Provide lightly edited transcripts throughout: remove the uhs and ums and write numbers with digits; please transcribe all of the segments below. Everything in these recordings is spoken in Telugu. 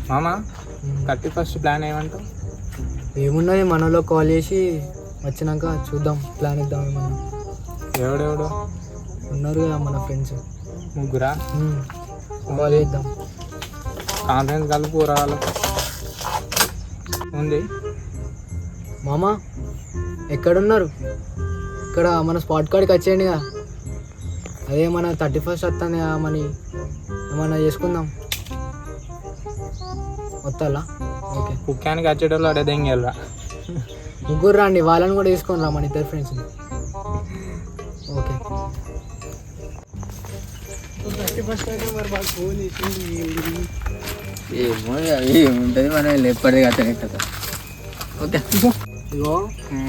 మామ 31st ప్లాన్ ఏమంటావు? ఏమున్నది మనలో కాల్ చేసి వచ్చినాక చూద్దాం, ప్లాన్ ఇద్దాం. ఏమన్నా ఎవడెవడో ఉన్నారు కదా మన ఫ్రెండ్స్ ముగ్గురా? కాల్ చేద్దాం. కాన్ఫరెన్స్ కలుపు రావాలి ఉంది. మామ ఎక్కడున్నారు? ఇక్కడ మన స్పాట్ కాడికి వచ్చేయండి కదా. అదే మన 31st వస్తుంది కదా, మనీ ఏమన్నా చేసుకుందాం. వస్తాలా? ఓకే. కుక్కానికి వచ్చేటోళ్ళు అడే దెంగెళ్ళరా. ముగ్గురు రండి, వాళ్ళని కూడా తీసుకొని రా, మన ఇద్దరు ఫ్రెండ్స్ని. ఓకే. ఏముంటుంది మనం ఎప్పటిది కదా. ఓకే ఇగో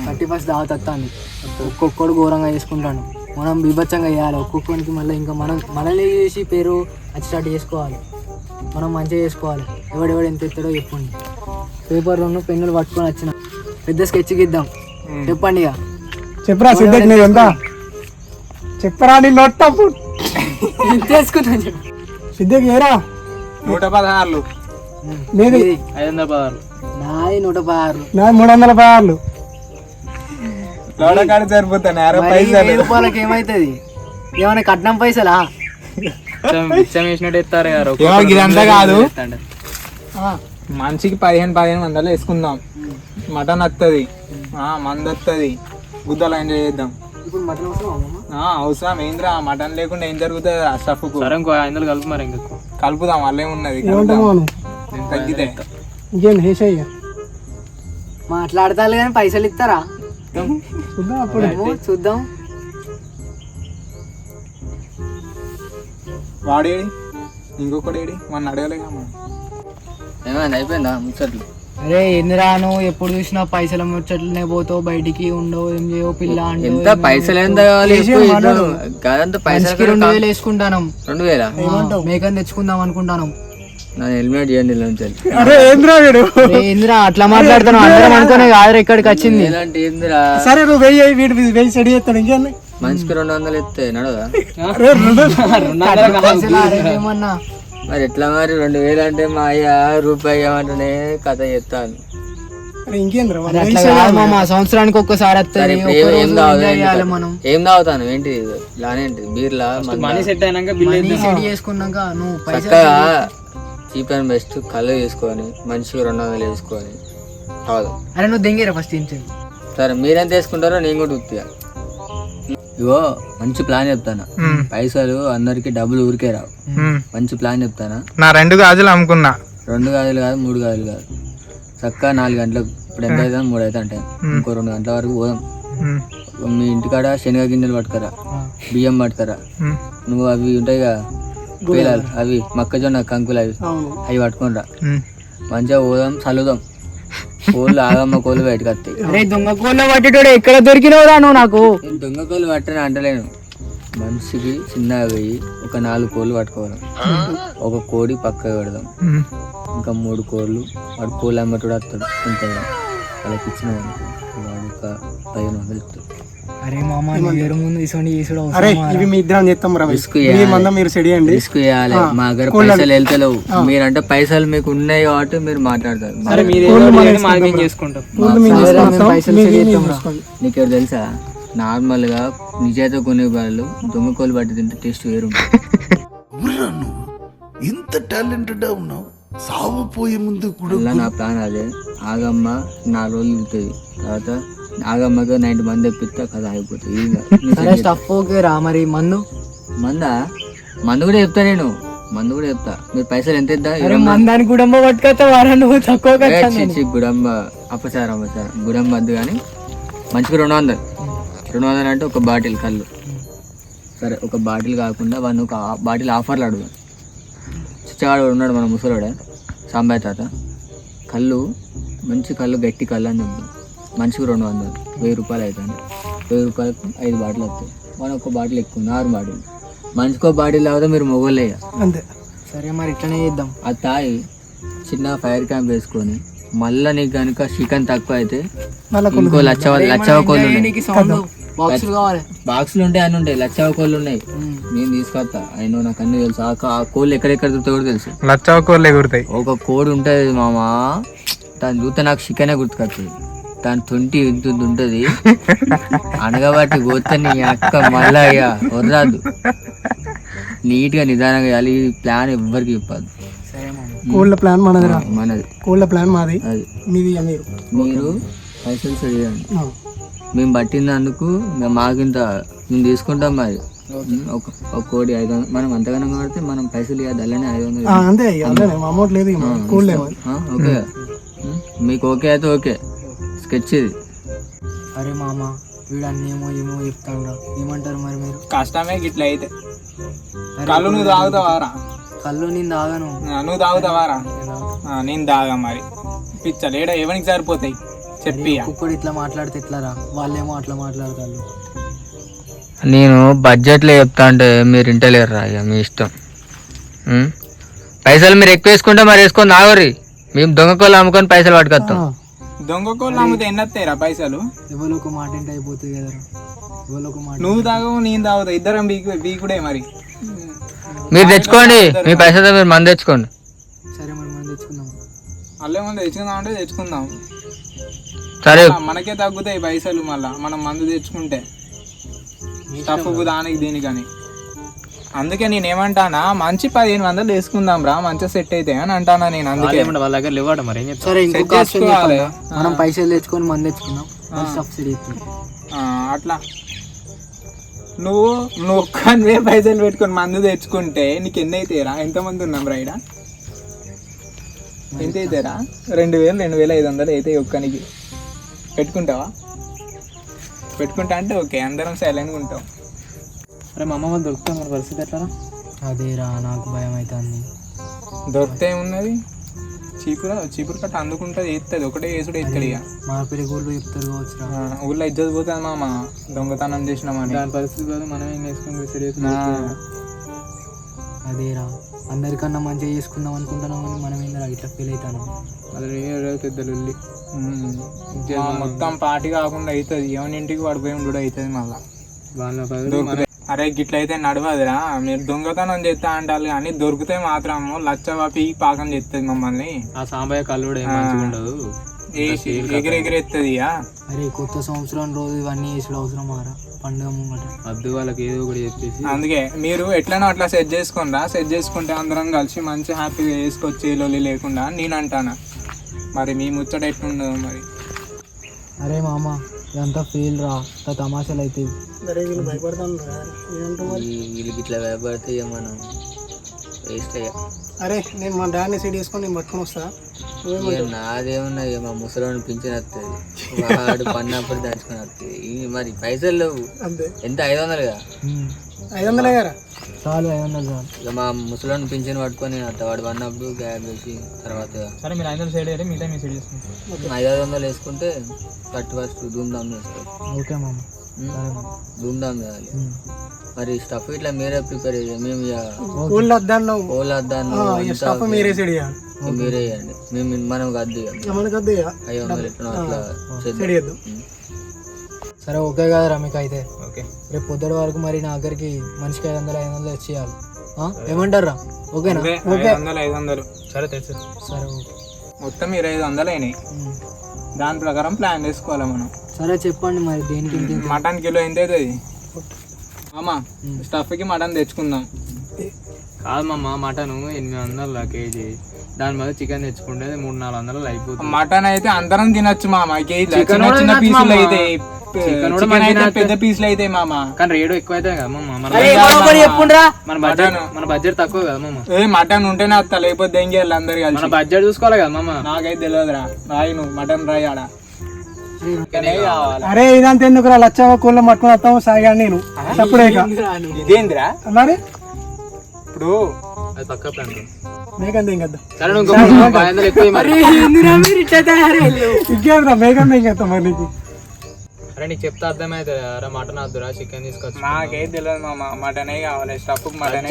31st దావత్ వస్తుంది. ఒక్కొక్కడు ఘోరంగా చేసుకుంటాను. మనం బీభత్సంగా చేయాలి ఒక్కొక్కడికి. మళ్ళీ ఇంకా మనల్ని చేసి పేరు వచ్చేటట్టు చేసుకోవాలి. మనం మంచిగా చేసుకోవాలి. ఎవడెవడు ఎంత ఎత్తాడో చెప్పండి. పేపర్లను పెన్నులు పట్టుకొని వచ్చిన పెద్ద స్కెచ్ గీద్దాం. చెప్పండి ఇక. చెప్పరా సిద్ధక్, నేను ఎంత చెప్పరా? నీ నొట్టపు తీసుకుంటాను చెప్పు. సిద్ధక్ ఏరా 116. నీది 516. నాది 116. నాది 316. లోడకాడి సరిపోతాను. రూపాయలకి ఏమవుతుంది? ఏమైనా కట్నం పైసలా? వేసినట్టు ఎత్తారు ఇదంతా కాదు. మనిషికి 15 వందలు వేసుకుందాం. మటన్ వస్తుంది, మంది వస్తుంది, గుద్దలు ఎంజాయ్ చేద్దాం. ఇప్పుడు మటన్ అవసరం ఏంద్రా? మటన్ లేకుండా ఏం జరుగుతుంది? ఆ స్టఫ్కు 500 కలుపు మరి. ఇంకా కలుపుదాం, అల్లే ఉన్నది తగ్గితే. ఇంకేం హేషయ్య మాట్లాడతారు కానీ పైసలు ఇస్తారా? చూద్దాం అప్పుడు. చూద్దాం. వాడేడి ఇంకొకటి ఏడి మన అడగలేగా. ఏమైంది? అయిపోయిందా ముచ్చట్లు? అరే ఎందురాను ఎప్పుడు చూసినా పైసల ముచ్చట్లనే పోతావు, బయటికి ఉండవు, ఏం చేయవు పిల్ల అంటే. ఎంత పైసలు ఎంత కావాలి? కాదంత పైసలు 2000 వేసుకుంటాను. 2000 మేకని తెచ్చుకుందాం అనుకుంటాను. నా హెల్మెట్ చేయండి. ఏందిరా అట్లా మాట్లాడుతాను? అందరం అనుకునే కాదు ఇక్కడికి వచ్చింది. ఎలాంటి ఏందిరా? సరే నువ్వు వెయ్యి సెడి చేస్తాడు. ఇంకేంది? మనిషికి 200 ఎత్తే నడదా? ఏమన్నా మరి ఎట్లా మరి? 2000 అంటే మా అయ్య రూపాయి ఏమంటేనే కథ చెప్తాను. ఇంకేంద్రా సంవత్సరానికి ఒక్కసారి వస్తుంది. ఏం తాగుతాను? ఏంటి లానేంటి? బీర్లా? సెట్ చేసుకున్నాక నువ్వు చక్కగా చీప్ అండ్ బెస్ట్ కళ్ళు తీసుకొని మనిషికి 200 వేసుకొని తాగుదాం. అరే నువ్వు దెంగేరా ఫస్ట్. ఏం చేయాలి? సరే మీరెంత వేసుకుంటారో నేను కూడా ఉత్తిగా. ఇగో మంచి ప్లాన్ చెప్తాను. పైసలు అందరికి డబ్బులు ఊరికే రావు. మంచి ప్లాన్ చెప్తానా? నా 2 గాజులు అమ్ముకున్నా. 2 గాజులు కాదు, 3 గాజులు కాదు. చక్కగా 4 గంటలకు. ఇప్పుడు ఎంత అవుతుంది? 3 అయితే అంటే ఇంకో 2 గంటల వరకు పోదాం. మీ ఇంటికాడ శనగ గింజలు పట్టుకరా, బియ్యం పట్టుకరా. నువ్వు అవి ఉంటాయి కదా పేలాలు, అవి మొక్కజొన్న కంకులు, అవి పట్టుకోనరా. మంచిగా పోదాం, చల్లుదాం. కోళ్ళు ఆగమ్మ కోళ్ళు బయటకు వస్తాయి. దొంగ కోళ్ళ పట్టేటోడు ఎక్కడ దొరికినవురా నువ్వు? నాకు దొంగ కోళ్ళు పట్టని అంటలేను. మనిషికి చిన్నగా పోయి ఒక 4 కోళ్ళు పట్టుకోవడం, ఒక కోడి పక్కకు పెడదాం, ఇంకా 3 కోళ్ళు. వాడు కోళ్ళు అమ్మటోడు వస్తాడు. కొంత వాళ్ళకి ఇచ్చిన వాడు ఒక 1500 ఇస్తాడు. అరే మామ ముందు ఇవి మీ ఇద్దరం చేస్తాం. మీరు సెడి అండి. రిస్క్ చేయాలి. మా దగ్గర పైసలు వెళ్తలేవు. మీరంటే పైసలు మీకు ఉన్నాయి కాబట్టి మీరు మాట్లాడతారు. నీకు తెలుసా? నార్మల్ గా నిజాయితీ కొనే వాళ్ళు దొంగ కోళ్ళు పట్టి తింటే టేస్ట్ వేరు. ఇంత టాలెంటెడ్ ఉన్నావు. సాగుపోయే ముందు కూడా నా ప్లాన్ అదే. ఆగమ్మ 4 రోజులు తింటుంది. తర్వాత ఆగమ్మగా 90 మంది తెప్పిస్తే కదా అయిపోతుంది. మరి మందు కూడా చెప్తా. నేను మందు కూడా చెప్తా. మీరు పైసలు ఎంత ఇద్దా? మందానికి గుడంబ పట్టుకొస్తా. గుడంబ అపచారం గుడంబ వద్దు కానీ మంచిగా 200 అంటే ఒక బాటిల్ కళ్ళు. సరే ఒక బాటిల్ కాకుండా వాడిని ఒక బాటిల్ ఆఫర్లు అడుగు. చిచ్చవాడు ఉన్నాడు మన ముసలోడే, సాంబాయి తాత. కళ్ళు మంచి కళ్ళు, గట్టి కళ్ళు అని చెప్తాం. మనిషికి 200, 1000 రూపాయలు అవుతుంది. 1000 రూపాయలకు 5 బాటిల్ వస్తాయి. మనం ఒక బాటిల్ ఎక్కువ 6 బాటిల్. మనిషికో బాటిల్ తాగితే మీరు మొగోళ్ళే అంతే. సరే మరి ఇట్లనే చేద్దాం. అది తాగి చిన్న ఫైర్ క్యాంప్ వేసుకొని మళ్ళీ నీకు కనుక చికెన్ తక్కువ అయితే ఇంకో లచ్చవ కోళ్ళు బాక్సులు కావాలి. బాక్సులు ఉంటాయి, అన్నీ ఉంటాయి. లచ్చవ కోళ్ళు ఉన్నాయి, నేను తీసుకొస్తా. అయినా నాకు అన్ని తెలుసు. ఆ కోళ్ళు ఎక్కడెక్కడ దొరుకుతాయి కూడా తెలుసు. లచ్చవ కోళ్ళు ఎగురుతాయి. ఒక కోడి ఉంటుంది మామ, దాన్ని చూస్తే నాకు చికెనే గుర్తుకొస్తుంది. దాని తొంటి ఇంత ఉంటుంది, అనగబట్టి పోతే నీ అక్క మళ్ళా ఇక వదరాదు. నీట్గా నిదానంగా వేయాలి. ఈ ప్లాన్ ఎవ్వరికి చెప్పద్దు. సరే మామ. కోళ్ళ ప్లాన్ మనది, మనది. కోళ్ళ ప్లాన్ మాది, అది మీది మీరు పైసలు చేయండి. మేము పట్టినందుకు మాకింత మేము తీసుకుంటాం. మరి ఒక కోడి 500, మనం అంతగానం కాబట్టి మనం పైసలు ఇవ్వద్దు. అలానే 500 అంతే. అమౌంట్ లేదు, కోళ్ళే. ఓకే, మీకు ఓకే అయితే ఓకే. స్కెచ్ ఇది. అరే మామ, వీడు అన్నీ ఏమో చెప్తాడు, ఏమంటారు మరి మీరు? కష్టమే గిట్ల అయితే. కళ్ళు నువ్వు తాగుతావారా? కళ్ళు నేను తాగాను. నువ్వు తాగుతావారా? నేను తాగా. మరి పిచ్చలేడ ఎవరికి సరిపోతాయి చెప్పి. కుక్కడు ఇట్లా మాట్లాడితే ఎట్లారా? వాళ్ళేమో అట్లా మాట్లాడతారు. నేను బడ్జెట్లో చెప్తా అంటే మీరు ఇంటలేరురా. ఇక మీ ఇష్టం. పైసలు మీరు ఎక్కువ వేసుకుంటే మరి వేసుకొని తాగరి. మేము దొంగ కోళ్ళు అమ్ముకొని పైసలు పట్టుకొస్తాం. దొంగ కోళ్ళు అమ్మితే ఎన్ని వస్తాయిరా పైసలు? ఎవరో ఒక మాట ఏంటి అయిపోతుంది కదరా. ఎవరో ఒక మాట. నువ్వు తాగవు, నేను తాగుతా, ఇద్దరం బీకుడే. మరి మీరు తెచ్చుకోండి, మీ పైసలతో మీరు మంది తెచ్చుకోండి. సరే మరి మనం తెచ్చుకుందాం. అల్లే ముందు తెచ్చుకుందాం అంటే తెచ్చుకుందాం. సరే, మనకే తగ్గుతాయి పైసలు మళ్ళా మనం మందు తెచ్చుకుంటే, స్టఫ్ దానికి దీనికని. అందుకే నేను ఏమంటానా, మంచి 1500 వేసుకుందాం రా, మంచిగా సెట్ అయితే అని అంటానా నేను. అందుకే వాళ్ళ దగ్గర లేవాడు మరి. సరే, ఇంకొక సెట్ ఆప్షన్ చేసుకోవాలి. చెప్పన్నా? మనం పైసలు తెచ్చుకొని మంది తెచ్చుకుందాం, సబ్సిడీ ఇస్తుంది. అట్లా నువ్వు ఒక్కనివే పైసలు పెట్టుకొని మందు తెచ్చుకుంటే నీకు ఎన్ని అవుతాయిరా? ఎంతమంది ఉన్నాం రైడా? ఎంత అవుతాయిరా? 2000 2500 అవుతాయి ఒక్కనికి. పెట్టుకుంటావా? పెట్టుకుంటా అంటే ఓకే, అందరం సైలెంట్గా ఉంటాం. అరే మా అమ్మ దొరుకుతాం, మన పరిస్థితి ఎట్లా? అదేరా, నాకు భయం అవుతుంది. దొరికితే ఏమున్నది, చీపురు కట్ట అందుకుంటుంది, వేస్తుంది, ఒకటే వేసుడు వేస్తాడు. ఇక మా పెరుగుళ్ళు చెప్తారు కావచ్చు. ఊళ్ళో ఇజ్జత్ పోతుంది మామ, దొంగతనం చేసినామని. దాని పరిస్థితి కాదు, మనం ఏం వేసుకుని. అదేరా, అందరికన్నా మంచిగా చేసుకుందాం అనుకుంటున్నాం కానీ మనం ఏంటో ఇట్లా ఫీల్ అవుతాను. అదే పెద్దలు మొత్తం పార్టీ కాకుండా అవుతుంది. ఎవరింటికి పడిపోయి ఉండు అవుతుంది మళ్ళా. అరే గిట్లయితే నడవదురా. మీరు దొంగతనం చేస్తా అంటారు కానీ దొరికితే మాత్రం లచ్చ పీకి పాకం చేస్తుంది మమ్మల్ని. ఆ సాంబయ్య కళ్ళు ఎగిరెగిరెత్తది. అరే, కొత్త సంవత్సరం రోజు ఇవన్నీ వేసుడు అవసరం మారా? పండుగ ముంగట వద్దు, వాళ్ళకి ఏదో ఒకటి చెప్పేసి. అందుకే మీరు ఎట్లనో అట్లా సెట్ చేసుకుంటా, సెట్ చేసుకుంటే అందరం కలిసి మంచి హ్యాపీగా వేసుకొచ్చి లొల్లి లేకుండా నేను అంటాను. మరి మీ ముచ్చట ఎట్లుండదు మరి? అరే మామ, ఇదంతా ఫెయిల్ రా, తమాషాలు అయితే. వీళ్ళకి ఇట్లా భయపడితే మనం వేస్ట్ అయ్యా. అరే, నేను మా డాడీని సెట్ చేసుకొని నేను పట్టుకొని వస్తా. నాదేమన్నా ఇక మా ముసలోని పింఛన్ వస్తుంది, వాడు పన్నప్పుడు దాచుకొని వస్తుంది. మరి పైసలు లేవు. ఎంత 500 కదా? 500 కదా? చాలు, 500 చాలు. ఇక మా ముసలోని పింఛన్ పట్టుకొని వాడు పన్నప్పుడు గ్యాప్ వేసి తర్వాత సరే మీరు 500 సైడ్ అయ్యారు, మిగతా మీ సెట్ చేసుకుంటాం. 500 వేసుకుంటే ఫస్ట్ ధూమ్ధామ్ చేసుకోవాలి. ఓకే మామ, ధూమ్ధామ్ చేయాలి. మరి స్టఫ్ ఇట్లా మీరే ప్రిపేర్ చేయాలి. మేము కోళ్ళు వద్దాను, స్టఫ్ మీరే సెట్ చేయాలి. మీరే చేయండి, మేము మనం వద్దు. మనకు వద్దు, 500 ఎట్లా అట్లా సెట్ చేద్దాం. సరే ఓకే కదరా మీకు అయితే? ఓకే, రేపు పొద్దుటి వరకు మరి నా దగ్గరికి మనిషికి 500 వచ్చేయాలి. ఏమంటారా? ఓకేనా? 500. సరే తెలుసు. సరే ఓకే. మొత్తం 2500 అయినాయి. దాని ప్రకారం ప్లాన్ చేసుకోవాలి మనం. సరే చెప్పండి మరి, దేనికి? మటన్ కిలో ఎంత అవుతుంది మామ? స్టఫ్కి మటన్ తెచ్చుకుందాం. కాదు మామ, మటన్ 800 కేజీ, దాని మీద చికెన్ తెచ్చుకుంటే 300-400 అయిపోతుంది. మటన్ అయితే అందరం తినొచ్చు మామ. చిన్న చిన్న పీసులు అయితే, చికెన్ అయితే పెద్ద పీసులు అయితే మామ. కానీ రేటు ఎక్కువ అయితే కదా మామ. మన బడ్జెట్ తక్కువ కదా మామ. మటన్ ఉంటేనే వస్తా, లేకపోతే ఏం చేయాలి అందరు కలిసి. మన బడ్జెట్ చూసుకోవాలి కదా మామ. నాకైతే తెలియదురా. రాయి నువ్వు మటన్ రాయి ఆడ. అరే, ఇదంతా ఎందుకురా? లచ్చవ కోళ్ళ పట్టుకొని వస్తాము సాయిగా నేను. అప్పుడే ఇదేందిరా మరి ఇప్పుడు అది పక్క ప్లాన్. మేకంతా ఇంకద్దా? సరే నువ్వు 500 ఎక్కువ ఇంకేంద్రా? మేకన్నా ఇంకెత్తాం మరి నీకు. అరే నీకు చెప్తే అర్థమైతే అరే మటన్ వద్దురా, చికెన్ తీసుకొచ్చు. నాకైతే తెలియదు మామ. మటనే కావాలి, స్టఫ్ మటన్.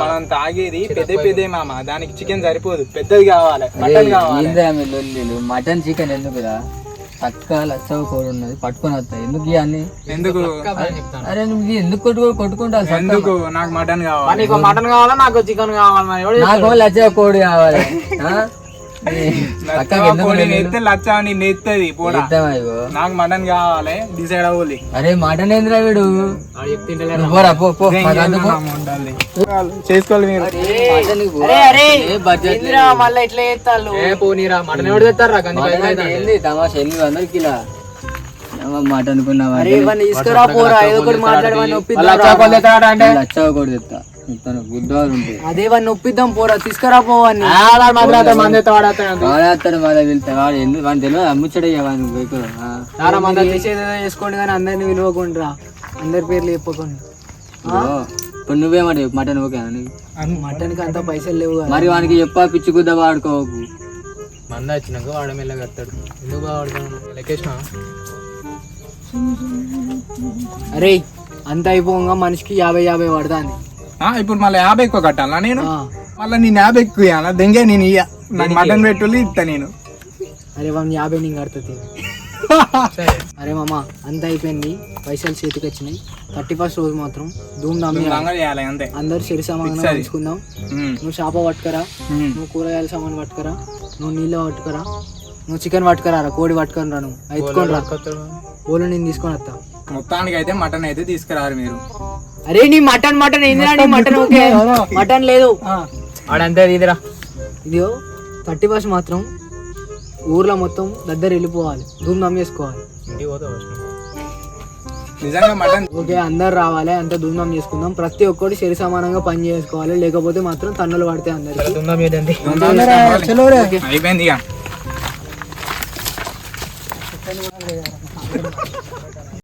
మనం తాగేది పెద్ద మామ, దానికి చికెన్ సరిపోదు, పెద్దది కావాలి, మటన్ కావాలి. మటన్ చికెన్ ఎందుకురా? పక్క లచ్చ కోడి ఉన్నది పట్టుకొని వస్తా ఎందుకు ఇవన్నీ ఎందుకు అరే నువ్వు ఎందుకు కొట్టుకుంటావు ఎందుకు నాకు మటన్ కావాలి నీకు మటన్ కావాలా నాకు చికెన్ కావాలి మరి ఎవడు నాకు లచ్చ కోడి కావాలి ఆ? పక్కకి ఎందుకు కోడి నెత్తే లచ్చ నిన్ను ఎత్తది పోడా ఇద్దామా ఇగో? నాకు మటన్ కావాలి డిసైడ్ అవ్వాలి అరే మటన్ ఏందిరా వీడు చెప్తుంటే నువ్వు పోరా, పో పో మాకు అందుకు. చేసుకోవాలి మీరు మటన్కి పో. ఏ బడ్జెట్ ఏందిరా మళ్ళీ ఇట్లా చేస్తాళ్ళు పోనీరా మటన్ ఎవరు తెస్తారా మటన్ అంటే ఏంది తమాషా 800 కిలో మాట అనుకున్నావా అరే ఇవన్నీ తీసుకురా పోరా ఏదో ఒకటి మాట్లాడమని ఒప్పిద్దాం లచ్చ కోడి తెస్తా చెప్తాను బుద్ధవాళ్ళు ఉంటాయి అదే వాడిని ఒప్పిద్దాం పోరా తీసుకురా పోవని వాడేస్తాడు మళ్ళీ వెళ్తా వాడు ఎందుకు వాడు తెలియదు అమ్ముచ్చడే చేసేదో చేసుకోండి కానీ అందరిని పిలవకుండా అందరి పేర్లు చెప్పకుండా ఇప్పుడు నువ్వేమంటే మటన్ ఓకే మటన్ కి అంత పైసలు లేవు కదా. మరి వానికి చెప్పా పిచ్చి గుద్ద వాడుకోకు మంద వచ్చినాక వాడ మెల్ల కడతాడు ఎందుకు వాడుతున్నాను లెక్కేసిన అరే అంత అయిపోగా మనిషికి 50 పడుతుంది ఇప్పుడు మళ్ళీ 50 ఎక్కువ కట్టాలా నేను మళ్ళీ నేను 50 ఎక్కువ ఇవ్వాలా దెంగే నేను ఇయ్య నాకు మటన్ పెట్టులు ఇస్తా నేను అరే వాడిని 50 నేను కడుతుంది అరే మామ అంత అయిపోయింది పైసలు చేతికి వచ్చినాయి 31st రోజు మాత్రం ధూమ్ ధామ్ చేయాలి అంతే అందరు చెరి సామాన్ తీసుకుందాం నువ్వు చేప పట్టుకరా నువ్వు కూరగాయల సామాన్ పట్టుకరా నువ్వు నీళ్ళు పట్టుకరా నువ్వు చికెన్ పట్టుకరా కోడి పట్టుకొని రా నువ్వు ఎత్తుకొని రా ఓలు నేను తీసుకొని వస్తా మొత్తానికి అయితే మటన్ అయితే తీసుకురారు మీరు అరే నీ మటన్ ఏందిరా నీ మటన్ ఓకే మటన్ లేదు ఆడంతే ఇదిరా ఇదిగో 31st మాత్రం ఊర్లో మొత్తం దగ్గర వెళ్ళిపోవాలి ధూమ్ ధామ్ చేసుకోవాలి నిజంగా మటన్ ఓకే అందరు రావాలి అంత ధూమ్ ధామ్ చేసుకుందాం ప్రతి ఒక్కటి సరి సమానంగా పని చేసుకోవాలి లేకపోతే మాత్రం తన్నులు పడతాయి అందరికి అయిపోయింది ఇక